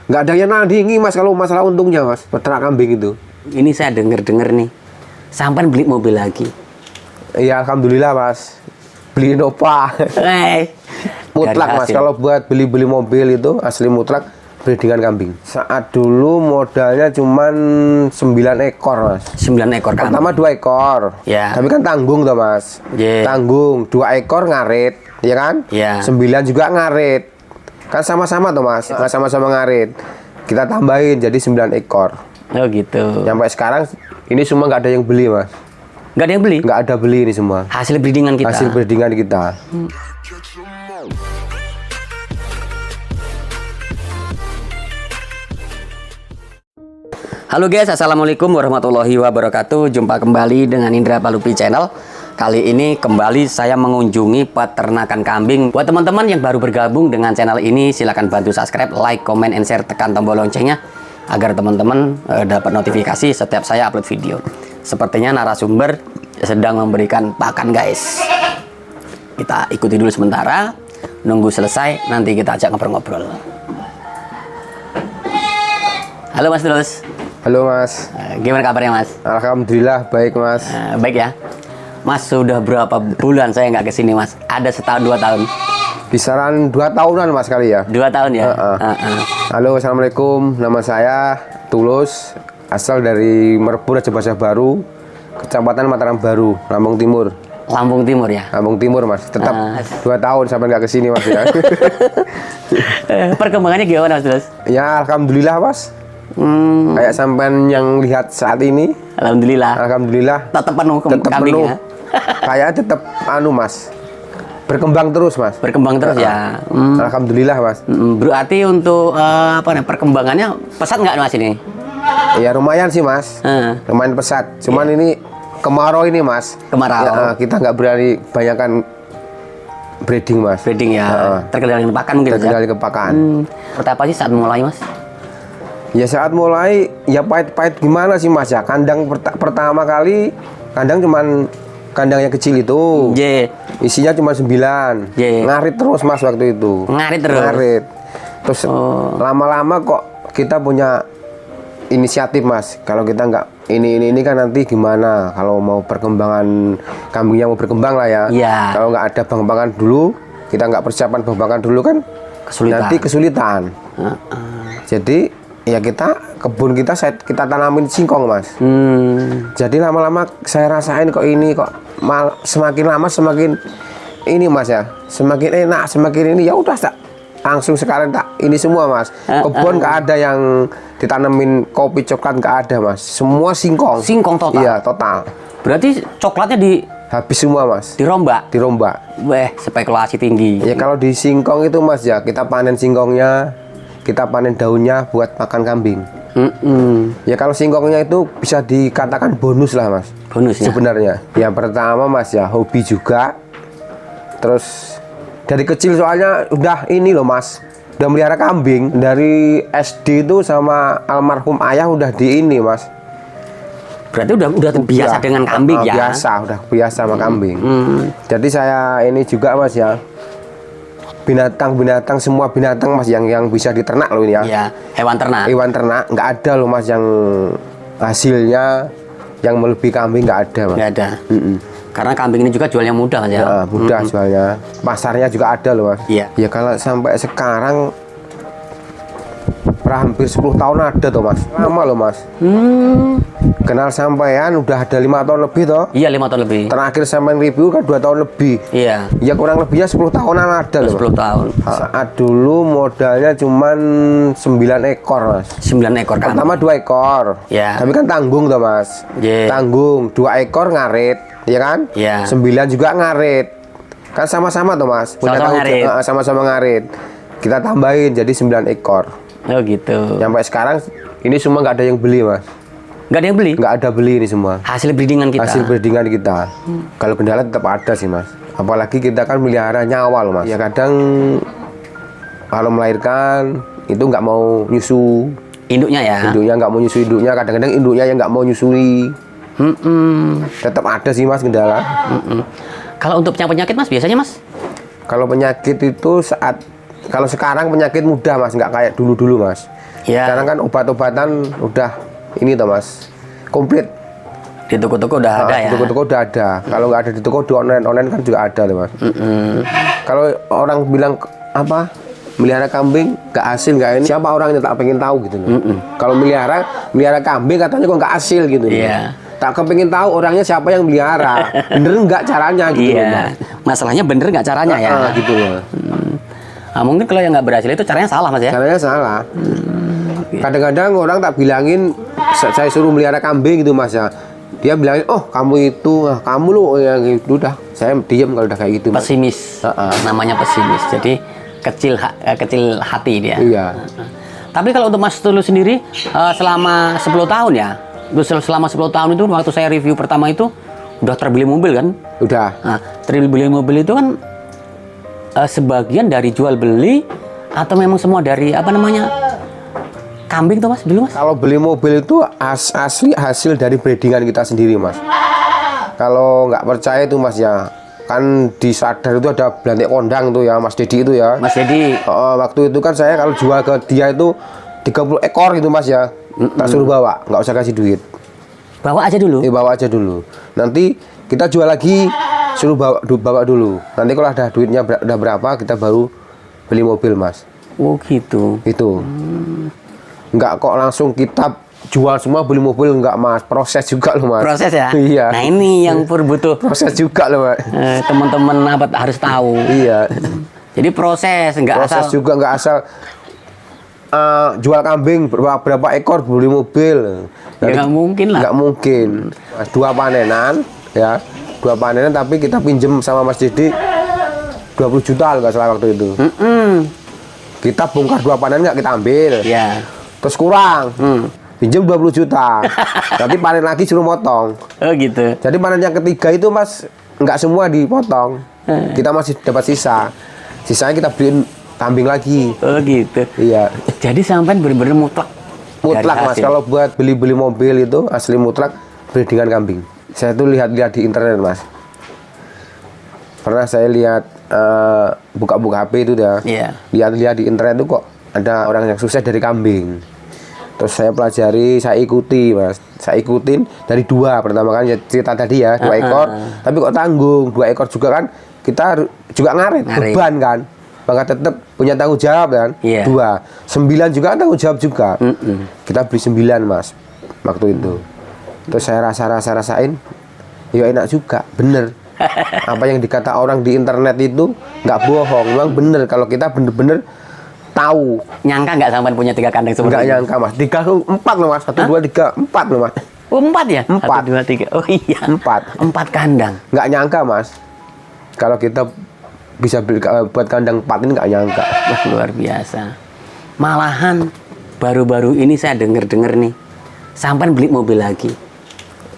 Nggak ada yang nandingi mas kalau masalah untungnya mas, peternak kambing itu. Ini saya denger nih, sampai beli mobil lagi. Iya alhamdulillah mas, beli Nova. Mutlak mas, kalau buat beli mobil itu asli mutlak breedingan kambing. Saat dulu modalnya cuman 9 ekor mas. 9 ekor kambing. Pertama 2 ekor. Ya. Tapi kan tanggung tuh mas. Yeah. Tanggung 2 ekor ngarit, ya kan? Ya. 9 juga ngarit. Kan sama-sama tuh mas. Sama-sama ngarit. Kita tambahin jadi 9 ekor. Oh gitu. Sampai sekarang ini semua nggak ada yang beli mas. Nggak ada yang beli? Nggak ada beli ini semua. Hasil breedingan kita. Hasil breedingan kita. Halo guys, assalamualaikum warahmatullahi wabarakatuh. Jumpa kembali dengan Indra Palupi Channel. Kali ini kembali saya mengunjungi peternakan kambing. Buat teman-teman yang baru bergabung dengan channel ini, silahkan bantu subscribe, like, comment, and share, tekan tombol loncengnya agar teman-teman dapat notifikasi setiap saya upload video. Sepertinya narasumber sedang memberikan pakan guys. Kita ikuti dulu sementara, nunggu selesai nanti kita ajak ngobrol-ngobrol. Halo Mas Tulus. Halo mas. Gimana kabarnya mas? Alhamdulillah baik mas. Baik ya. Mas sudah berapa bulan saya nggak kesini mas? Ada setahun 2 tahun? Kisaran 2 tahunan mas kali ya. 2 tahun ya. Halo assalamualaikum. Nama saya Tulus. Asal dari Merebu Raja Basah Baru, Kecamatan Mataram Baru, Lampung Timur. Lampung Timur ya. Lampung Timur mas. Tetap 2 tahun sampai nggak kesini mas ya. Perkembangannya gimana mas Tulus? Ya alhamdulillah mas. Kayak sampean yang lihat saat ini. Alhamdulillah. Tetap penuh kambingnya. Kayak tetap mas. Berkembang terus mas. Berkembang terus ya. Alhamdulillah mas. Berarti untuk perkembangannya pesat nggak mas ini? Ya lumayan sih mas. Lumayan pesat. Cuman ini kemarau ini mas. Kemarau. Ya, kita nggak berani banyakkan breeding mas. Breeding ya. Terkendali pakan mungkin. Terkendali ke pakan. Seperti apa sih saat mulai mas? Ya saat mulai ya pahit-pahit gimana sih mas ya. Kandang pertama kali kandang cuman kandang yang kecil itu. Isinya cuma 9. Ngarit terus mas waktu itu. Ngarit terus. Terus lama-lama kok kita punya inisiatif mas. Kalau kita nggak ini kan nanti gimana kalau mau perkembangan kambingnya mau berkembang lah ya. Kalau nggak ada bang-bangan dulu, kita nggak persiapan bang-bangan dulu kan nanti kesulitan. Jadi ya kebun kita tanamin singkong mas. Jadi lama-lama saya rasain kok ini kok semakin lama semakin ini mas ya, semakin enak, semakin ini ya udah langsung sekarang ini semua mas. Kebun nggak ada yang ditanamin kopi coklat, nggak ada mas. Semua singkong. Singkong total. Iya total. Berarti coklatnya habis semua mas. Dirombak. Weh, spekulasi tinggi. Ya kalau di singkong itu mas ya kita panen singkongnya, kita panen daunnya buat makan kambing. Ya kalau singkongnya itu bisa dikatakan bonus lah mas. Bonus ya? Sebenarnya. Yang pertama mas ya hobi juga. Terus dari kecil soalnya udah ini loh mas. Udah melihara kambing. Dari SD itu sama almarhum ayah udah di ini mas. Berarti udah biasa dengan kambing ya? Udah biasa sama kambing. Jadi saya ini juga mas ya. Binatang semua binatang mas yang bisa diternak loh ini ya. Iya, hewan ternak nggak ada loh mas yang hasilnya yang melebihi kambing, nggak ada mas. Nggak ada. Karena kambing ini juga jualnya mudah mas ya. Mudah jualnya, pasarnya juga ada loh mas. Iya. Ya kalau sampai sekarang hampir 10 tahun ada tuh mas. Lama loh mas. Kenal sampean udah ada 5 tahun lebih toh. Iya 5 tahun lebih. Terakhir sampean review kan 2 tahun lebih. Iya. Ya kurang lebihnya 10 tahunan ada loh. 10 tahun. Saat dulu modalnya cuman 9 ekor mas. 9 ekor kambing. Pertama 2 ekor. Ya. Tapi kan tanggung tuh mas. Tanggung 2 ekor ngarit, ya kan? 9 juga ngarit. Kan sama-sama tuh mas. Sama-sama ngarit. Kita tambahin jadi 9 ekor. Oh gitu. Sampai sekarang ini semua nggak ada yang beli mas. Nggak ada yang beli? Nggak ada beli ini semua. Hasil breedingan kita. Kalau kendala tetap ada sih mas. Apalagi kita kan melihara nyawa loh mas. Ya kadang kalau melahirkan itu nggak mau nyusu. Induknya ya? Induknya nggak mau nyusu induknya. Kadang-kadang induknya yang nggak mau nyusui. Tetap ada sih mas kendala. Kalau untuk penyakit mas biasanya mas? Kalau penyakit itu saat kalau sekarang penyakit mudah mas, nggak kayak dulu mas. Ya. Sekarang kan obat-obatan udah ini toh mas, komplit. Di toko-toko udah ada ya. Di toko-toko udah ada. Kalau nggak ada di toko, di online kan juga ada tuh mas. Kalau orang bilang apa, melihara kambing nggak hasil nggak ini, siapa orangnya tak pengen tahu gitu loh. Kalau melihara kambing katanya kok nggak hasil gitu loh. Iya. Tak kepengen tahu orangnya siapa yang melihara, bener nggak caranya gitu loh. Iya. Masalahnya bener nggak caranya ya? Gitu loh. Nah, mungkin kalau yang nggak berhasil itu caranya salah mas ya? Caranya salah. Kadang-kadang orang tak bilangin, saya suruh melihara kambing gitu mas ya. Dia bilangin, oh kamu itu, kamu lo yang itu, udah. Saya diem kalau udah kayak gitu. Mas. Pesimis, namanya pesimis. Jadi kecil hati dia. Iya. Tapi kalau untuk Mas Tulus sendiri, selama 10 tahun ya, selama 10 tahun itu waktu saya review pertama itu udah terbeli mobil kan? Udah. Nah, terbeli mobil itu kan sebagian dari jual beli atau memang semua dari apa namanya kambing tuh mas dulu mas? Kalau beli mobil itu asli hasil dari breedingan kita sendiri mas. Kalau nggak percaya itu mas ya, kan di Sadar itu ada belantik kondang tuh ya Mas Dedi itu ya. Mas Dedi. Waktu itu kan saya kalau jual ke dia itu 30 ekor gitu mas ya. Tak suruh bawa, nggak usah kasih duit. Bawa aja dulu? Bawa aja dulu. Nanti kita jual lagi, suruh bawa dulu. Nanti kalau ada duitnya udah berapa, kita baru beli mobil mas. Oh gitu. Itu. Nggak kok langsung kita jual semua beli mobil, nggak mas. Proses juga loh mas. Proses ya? Iya. Nah ini yang butuh proses juga loh mas. Teman-teman apa harus tahu. Iya. Jadi proses, nggak proses asal. Juga nggak asal jual kambing berapa ekor beli mobil. Ya nggak mungkin lah. Nggak mungkin. Mas, 2 panenan ya. 2 panenan tapi kita pinjem sama Mas Dedi 20 juta nggak salah waktu itu. Kita bongkar 2 panen nggak kita ambil. Ya. Terus kurang. Pinjem 20 juta. Nanti panen lagi suruh motong. Oh gitu. Jadi panen yang ketiga itu mas nggak semua dipotong. Kita masih dapat sisa. Sisanya kita beliin kambing lagi. Oh gitu. Iya. Jadi sampai bener-bener mutlak. Mutlak mas. Kalau buat beli mobil itu asli mutlak breedingan kambing. Saya tuh lihat-lihat di internet mas. Pernah saya lihat buka-buka HP itu dah. Iya. Lihat-lihat di internet itu kok ada orang yang sukses dari kambing. Terus saya pelajari, saya ikuti mas. Saya ikutin dari 2 pertama kan ya, cerita tadi ya 2 ekor. Tapi kok tanggung 2 ekor juga kan kita juga ngaret. Beban kan. Maka tetap punya tanggung jawab kan. 2 9 juga kan tanggung jawab juga. Kita beli 9 mas waktu itu. Terus saya rasain ya enak juga, bener. Apa yang dikata orang di internet itu nggak bohong, memang bener. Kalau kita bener-bener tahu. Nyangka nggak sampai punya 3 kandang seperti nggak ini? Nyangka mas, 4 loh mas, 1, 2, 3, 4 loh mas. Oh 4 ya? 4. 1, 2, 3, oh iya 4 kandang. Nggak nyangka mas, kalau kita bisa buat kandang 4 ini nggak nyangka. Wah, luar biasa. Malahan baru-baru ini saya denger nih, sampai beli mobil lagi.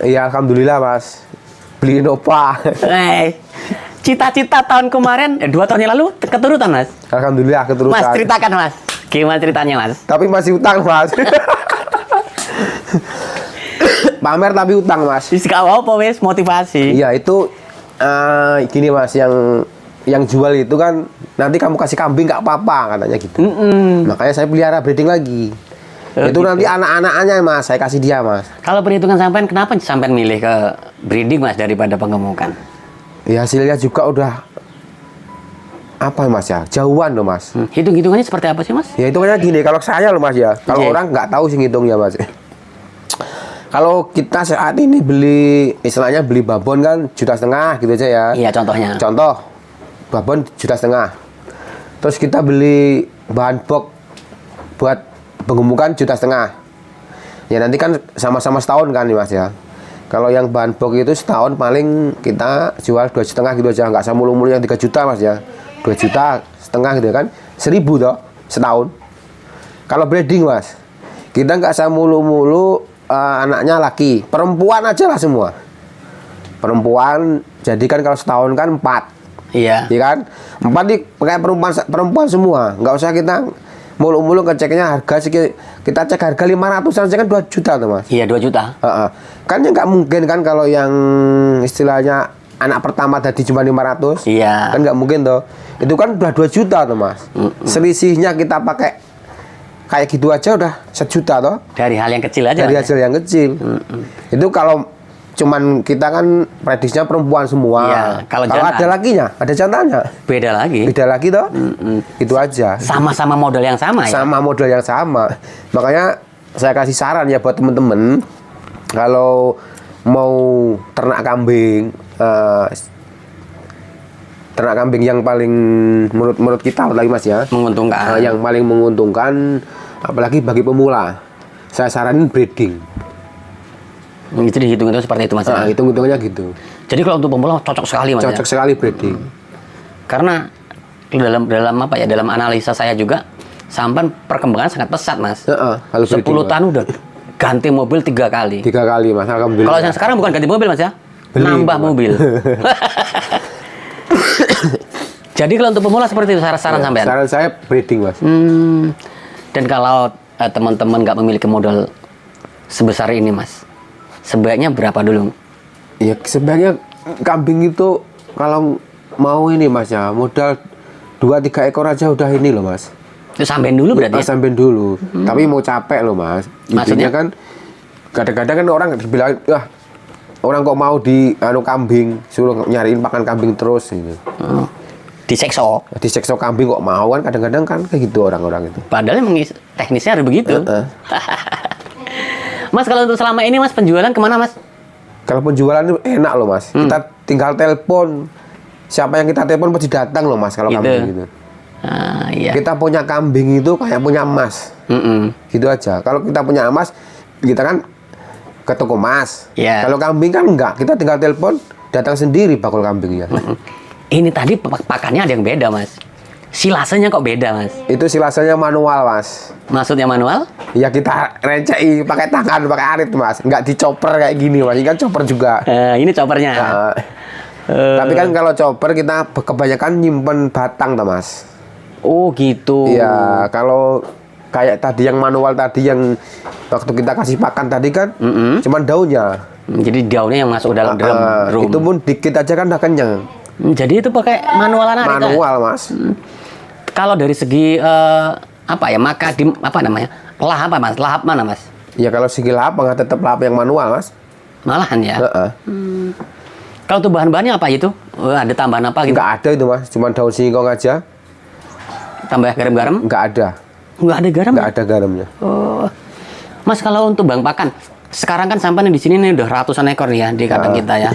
Iya alhamdulillah mas, beli Innova. Cita-cita tahun kemarin, 2 tahun yang lalu keturutan mas. Alhamdulillah keturutan. Mas ceritakan mas, gimana ceritanya mas? Tapi masih utang mas. Pamer tapi utang mas. Gak apa wes, motivasi. Iya itu gini mas, yang jual itu kan nanti kamu kasih kambing nggak apa-apa katanya gitu. Makanya saya pelihara breeding lagi. Itu gitu. Nanti anak-anaknya mas saya kasih dia mas. Kalau perhitungan sampean, kenapa sampean milih ke breeding mas daripada pengemukan? Ya hasilnya juga udah apa mas ya, jauhan loh mas. Hitung-hitungannya seperti apa sih mas? Ya hitungannya gini, kalau saya loh mas ya, kalau orang nggak tahu sih ngitungnya mas. Kalau kita saat ini beli, istilahnya beli babon kan 1,5 juta gitu aja ya. Iya contohnya. Contoh, babon 1,5 juta. Terus kita beli bahan box buat pengemukan 1,5 juta. Ya nanti kan sama-sama setahun kan nih mas ya. Kalau yang bahan box itu setahun paling kita jual 2,5 juta gitu aja. Nggak sama mulu-mulu yang 3 juta mas ya. 2,5 juta gitu kan. 1.000 toh setahun. Kalau breeding mas, kita nggak sama mulu-mulu anaknya laki. Perempuan aja lah semua. Perempuan, jadi kan kalau setahun kan 4. Iya. Iya kan? 4 nih pakai perempuan semua. Nggak usah kita mulu-mulu ngeceknya harga kita cek harga 500-an kan 2 juta tuh mas. Iya 2 juta. Kan ya nggak mungkin kan kalau yang istilahnya anak pertama tadi cuma 500. Iya. Kan nggak mungkin toh. Itu kan udah 2 juta tuh Mas. Selisihnya kita pakai kayak gitu aja udah 1 juta toh. Dari hal yang kecil aja. Dari Mas. hasil yang kecil. Itu kalau cuman kita kan prediksinya perempuan semua. Iya, kalau ada jantan. lakinya, ada jantannya. Beda lagi. Beda lagi toh. Itu aja. Sama-sama modal yang sama ya. Sama model yang sama. Makanya saya kasih saran ya buat temen-temen, kalau mau ternak kambing, ternak kambing yang paling menurut kita lagi Mas ya, Menguntungkan. yang paling menguntungkan, apalagi bagi pemula, saya saranin breeding. Itu dihitung itu seperti itu Mas. Nah, hitung-hitungannya gitu. Jadi kalau untuk pemula cocok sekali Mas. Cocok sekali breeding. Karena dalam apa ya, dalam analisa saya juga sampan perkembangan sangat pesat Mas. Kalau 10 breeding, tahun udah ganti mobil 3 kali. 3 kali Mas, alhamdulillah. Kalau yang sekarang bukan ganti mobil Mas ya, Beli, nambah Mas. mobil. Jadi kalau untuk pemula seperti itu saran sampean. Saran saya breeding Mas. Dan kalau teman-teman nggak memiliki modal sebesar ini Mas, sebaiknya berapa dulu? Ya sebenarnya kambing itu kalau mau ini Mas ya, modal 2-3 ekor aja udah ini loh Mas. Itu sampean dulu berarti ya? Sampein dulu. Tapi mau capek loh Mas. Maksudnya? Intinya kan kadang-kadang kan orang bilang, orang kok mau di kambing, suruh nyariin pakan kambing terus gitu. Disekso. Disekso kambing kok mau kan, kadang-kadang kan kayak gitu orang-orang itu. Padahal emang teknisnya harus begitu. Mas, kalau untuk selama ini Mas penjualan kemana Mas? Kalau penjualan itu enak loh Mas. Kita tinggal telepon. Siapa yang kita telepon pasti datang loh Mas kalau Gitu. kambing gitu. Iya. Kita punya kambing itu kayak punya emas. Gitu aja. Kalau kita punya emas, kita kan ke toko emas. Iya. Kalau kambing kan enggak. Kita tinggal telepon, datang sendiri bakul kambingnya. Ini tadi pakannya ada yang beda Mas. Silasenya kok beda Mas? Itu silasanya manual Mas. Maksudnya manual? Ya kita recei pakai tangan, pakai arit Mas. Enggak dicoper kayak gini Mas. Ini kan chopper juga. Ini choppernya. Nah, tapi kan kalau chopper kita kebanyakan nyimpen batang tuh Mas. Oh gitu. Iya, kalau kayak tadi yang manual tadi yang waktu kita kasih pakan tadi kan, cuman daunnya. Jadi daunnya yang masuk dalam drum. Itu pun dikit aja kan udah kenyang. Jadi itu pakai manual anak. Manual Mas. Kalau dari segi apa ya, makadim apa namanya? Lahap apa Mas? Lahap mana Mas? Ya kalau segi lahap nggak tetap lahap yang manual Mas. Malahan ya. Kalau tuh bahan-bahannya apa itu? Ada tambahan apa gitu? Nggak ada itu Mas, cuman daun singkong aja. Tambah garam-garam? Nggak ada. Nggak ada garam? Nggak ada garamnya. Oh. Mas, kalau untuk bang pakan, sekarang kan sampai di sini nih udah ratusan ekor nih ya di kandang kita ya.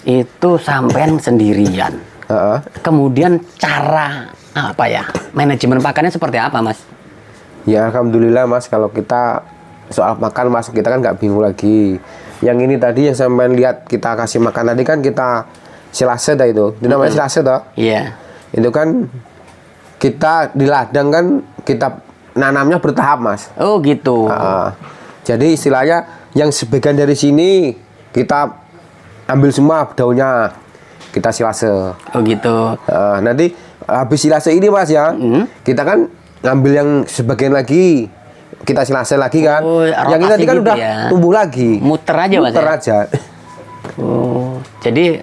Itu sampean sendirian. Kemudian cara apa ya, manajemen pakannya seperti apa Mas? Ya alhamdulillah Mas, kalau kita soal makan Mas, kita kan nggak bingung lagi. Yang ini tadi yang sampean lihat kita kasih makan tadi kan kita silase dah itu. Itu namanya silase toh? Iya. Itu kan kita di ladang kan kita nanamnya bertahap Mas. Oh gitu. Jadi istilahnya yang sebagian dari sini kita ambil semua daunnya, kita silase. Oh gitu. Nanti habis silase ini Mas ya, kita kan ngambil yang sebagian lagi, kita silase lagi kan. Oh, yang ini rotasi nanti kan gitu udah ya. tumbuh lagi. Muter aja Mas. Muter Ya? aja. Oh, jadi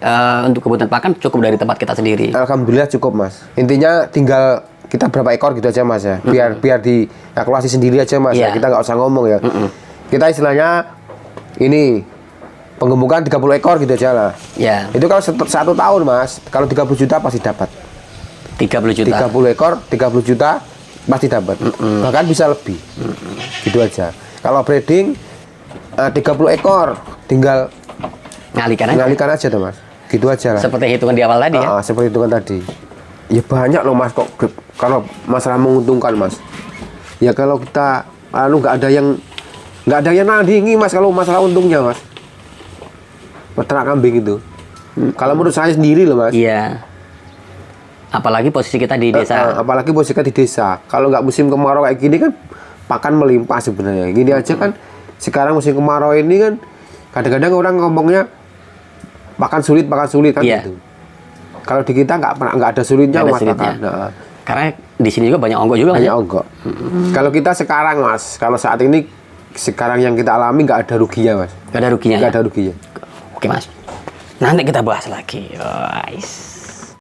untuk kebutuhan pakan cukup dari tempat kita sendiri. Alhamdulillah cukup Mas. Intinya tinggal kita berapa ekor gitu aja Mas ya. Biar dievaluasi sendiri aja Mas ya. Iya. Kita nggak usah ngomong ya. Kita istilahnya ini penggemukan 30 ekor gitu aja lah. Ya. Itu kalau 1 tahun Mas, kalau 30 juta pasti dapat. 30 juta. 30 ekor, 30 juta pasti dapat. Bahkan bisa lebih. Gitu aja. Kalau breeding 30 ekor, tinggal Ngalikan aja tuh Mas. Gitu aja lah. Seperti hitungan di awal tadi ya. Seperti hitungan tadi. Ya banyak loh Mas kok kalau masalah menguntungkan Mas. Ya kalau kita nggak ada yang nandingi Mas kalau masalah untungnya Mas. Peternak kambing itu. Kalau menurut saya sendiri loh Mas. Iya. Apalagi posisi kita di desa. Apalagi posisi kita di desa. Kalau nggak musim kemarau kayak gini kan pakan melimpah sebenarnya. Gini aja kan sekarang musim kemarau ini kan kadang-kadang orang ngomongnya pakan sulit kan Iya. gitu. Kalau di kita nggak ada sulitnya Nggak ada Mas sulitnya. pakan. Karena di sini juga banyak ongkok juga Mas. Banyak onggok. Kalau kita sekarang Mas, kalau saat ini sekarang yang kita alami nggak ada ruginya Mas. Nggak ada ruginya. Nggak Ya? ada ruginya. Oke Mas. nanti kita bahas lagi. Guys.